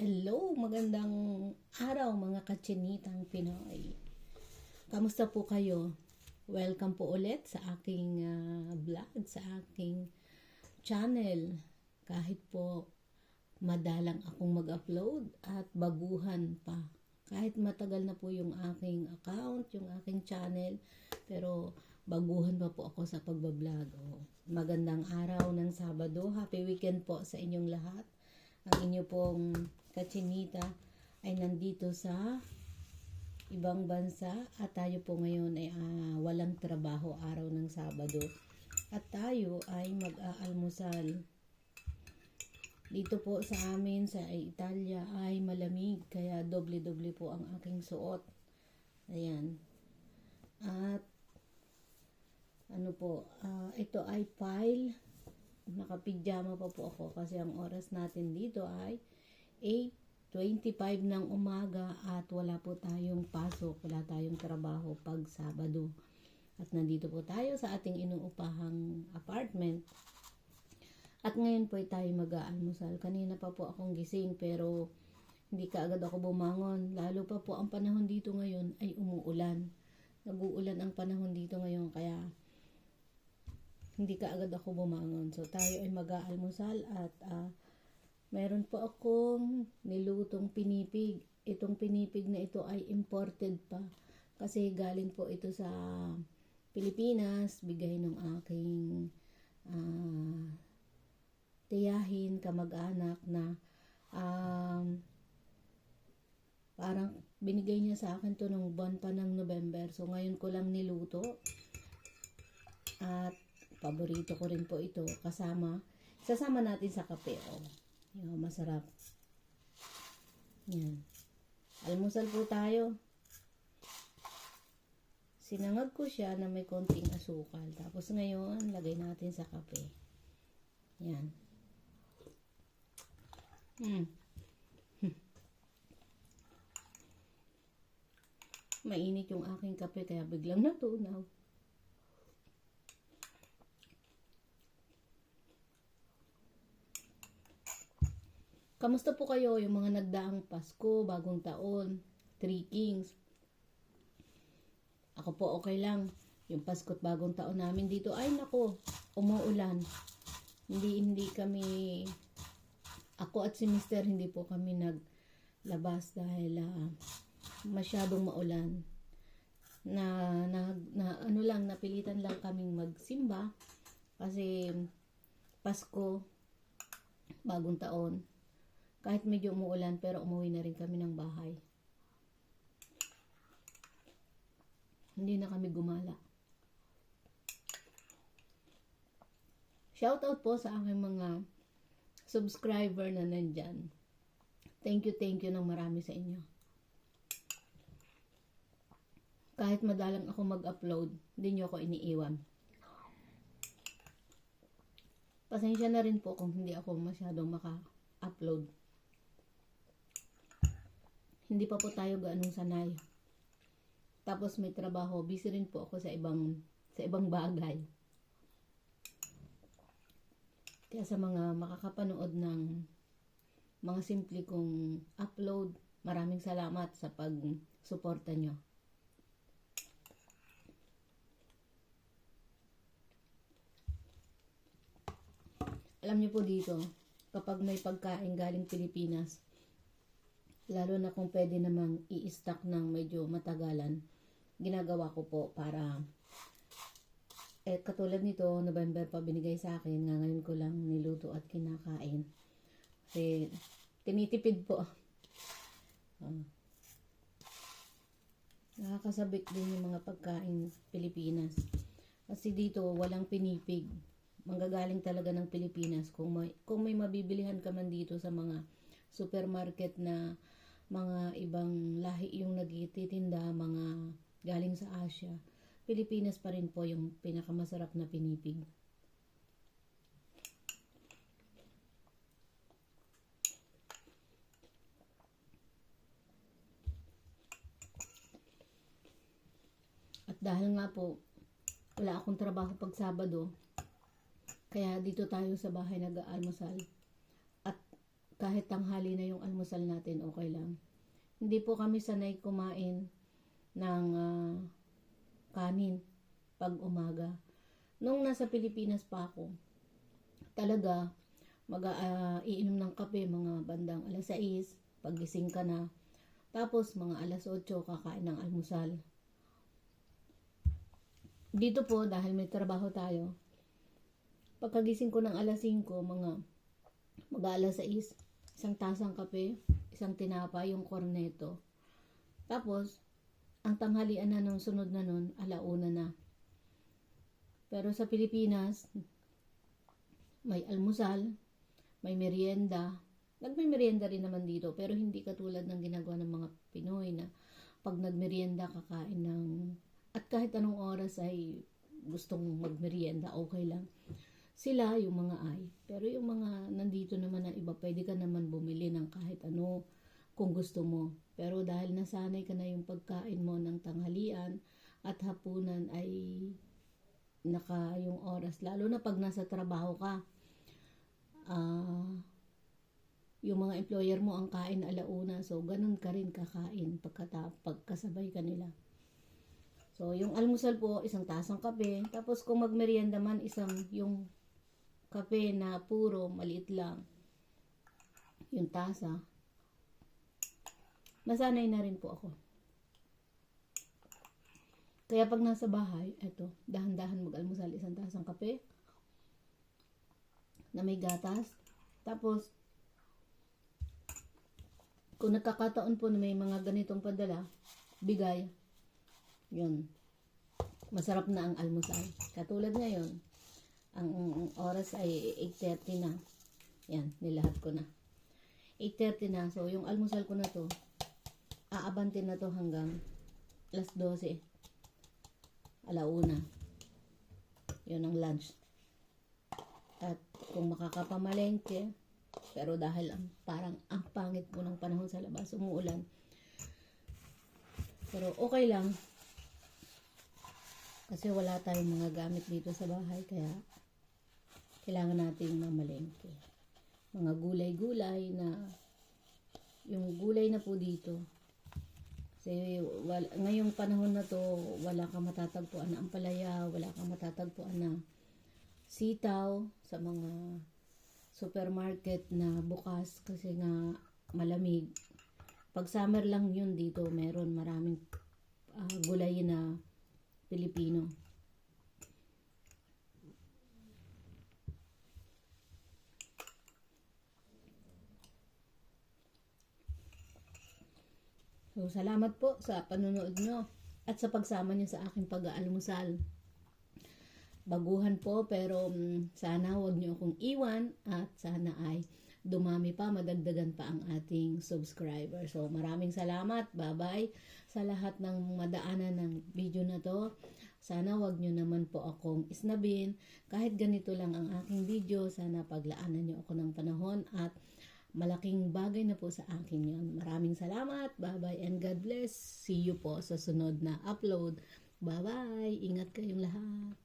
Hello, magandang araw mga kachinitang Pinoy. Kamusta po kayo? Welcome po ulit sa aking vlog, sa aking channel. Kahit po madalang akong mag-upload at baguhan pa. Kahit matagal na po yung aking account, yung aking channel, pero baguhan pa po ako sa pagbablog. Magandang araw ng Sabado. Happy weekend po sa inyong lahat. Ang inyo pong kachinita ay nandito sa ibang bansa at tayo po ngayon ay walang trabaho araw ng Sabado at tayo ay mag-aalmusal. Dito po sa amin sa Italia ay malamig kaya doble-doble po ang aking suot. Ayan. At ito ay file. Nakapijama pa po ako kasi ang oras natin dito ay 8:25 ng umaga at wala po tayong pasok, wala tayong trabaho pag Sabado. At nandito po tayo sa ating inuupahang apartment. At ngayon po ay tayo mag-aalmusal. Kanina pa po akong gising pero hindi kaagad ako bumangon. Lalo pa po ang panahon dito ngayon ay umuulan. Nag-uulan ang panahon dito ngayon kaya hindi kaagad ako bumangon. So, tayo ay mag-aalmusal at meron po akong nilutong pinipig. Itong pinipig na ito ay imported pa. Kasi galing po ito sa Pilipinas. Bigay ng aking tiyahin, kamag-anak na parang binigay niya sa akin to nung buwan pa ng November. So, ngayon ko lang niluto. At paborito ko rin po ito. Sasama natin sa kape. Yung masarap. Yan. Almusal po tayo. Sinangag ko siya na may konting asukal. Tapos ngayon, lagay natin sa kape. Yan. Mainit yung aking kape kaya biglang natunaw. Kamusta po kayo yung mga nagdaang Pasko, Bagong Taon, Three Kings? Ako po okay lang. Yung Pasko at Bagong Taon namin dito ay nako, umuulan. Hindi kami, ako at si Mr. hindi po kami naglabas dahil masyadong maulan. Napilitan lang kaming magsimba kasi Pasko, Bagong Taon. Kahit medyo umuulan, pero umuwi na rin kami ng bahay. Hindi na kami gumala. Shoutout po sa aking mga subscriber na nandyan. Thank you ng marami sa inyo. Kahit madalang ako mag-upload, hindi nyo ako iniiwan. Pasensya na rin po kung hindi ako masyadong maka-upload. Hindi pa po tayo gaanong sanay. Tapos may trabaho, busy rin po ako sa ibang bagay. Kaya sa mga makakapanood ng mga simple kong upload, maraming salamat sa pag-suporta nyo. Alam nyo po dito, kapag may pagkain galing Pilipinas, lalo na kung pwede namang i-stock ng medyo matagalan, ginagawa ko po para katulad nito, November pa binigay sa akin, ngayon ko lang niluto at kinakain. Kasi tinitipid po. Nakakasabik din yung mga pagkain Pilipinas. Kasi dito walang pinipig. Manggagaling talaga ng Pilipinas. Kung may mabibilihan ka man dito sa mga supermarket na mga ibang lahi yung nagtitinda, mga galing sa Asia, Pilipinas pa rin po yung pinakamasarap na pinipig. At dahil nga po, wala akong trabaho pag Sabado, kaya dito tayo sa bahay nag-aalmusal. At kahit tanghali na yung almusal natin, okay lang. Hindi po kami sanay kumain ng kanin pag umaga. Nung nasa Pilipinas pa ako, talaga iinom ng kape mga bandang alas 6, paggising ka na. Tapos mga alas 8 kakain ng almusal. Dito po dahil may trabaho tayo, pagkagising ko ng alas 5, mga alas 6, isang tasang kape, isang tinapa, yung corneto. Tapos, ang tanghalian na nung sunod na nun, 1:00 na. Pero sa Pilipinas, may almusal, may merienda. Nagme-merienda rin naman dito, pero hindi katulad ng ginagawa ng mga Pinoy na pag nagmerienda kakain ng, at kahit anong oras ay gustong magmerienda, okay lang. Sila, yung mga pero yung mga nandito naman na iba, pwede ka naman bumili ng kahit ano kung gusto mo. Pero dahil nasanay ka na yung pagkain mo ng tanghalian at hapunan ay yung oras, lalo na pag nasa trabaho ka, yung mga employer mo ang kain 1:00, so ganun ka rin kakain pagkasabay kanila. So yung almusal po, isang tasang kape, tapos kung magmerienda man, yung kape na puro, maliit lang yung tasa. Nasanay na rin po ako. Kaya pag nasa bahay, eto, dahan-dahan mag-almusal, isang tasang kape na may gatas. Tapos, kung nagkakataon po na may mga ganitong padala, bigay, yun, masarap na ang almusal. Katulad ngayon, ang oras ay 8:30 na. Yan, nilahat ko na. 8:30 na. So, yung almusal ko na to, aabantin na to hanggang alas 12. 1:00. Yun ang lunch. At kung makakapamalengke, pero dahil parang ang pangit po ng panahon sa labas, umuulan. Pero okay lang. Kasi wala tayong mga gamit dito sa bahay, kaya kailangan nating mamalengke. Mga gulay-gulay na, yung gulay na po dito. Kasi ngayong panahon na to, wala kang matatagpuan na ampalaya, wala kang matatagpuan na sitaw sa mga supermarket na bukas kasi nga malamig. Pag summer lang yun dito, meron maraming gulay na Pilipino. So, salamat po sa panonood nyo at sa pagsama nyo sa aking pag-aalmusal. Baguhan po, pero sana wag nyo akong iwan at sana ay dumami pa, madagdagan pa ang ating subscriber. So, maraming salamat. Bye-bye sa lahat ng madaanan ng video na to. Sana wag nyo naman po akong isnabin. Kahit ganito lang ang aking video, sana paglaanan nyo ako ng panahon at malaking bagay na po sa akin yon. Maraming salamat. Bye-bye and God bless. See you po sa sunod na upload. Bye-bye. Ingat kayong lahat.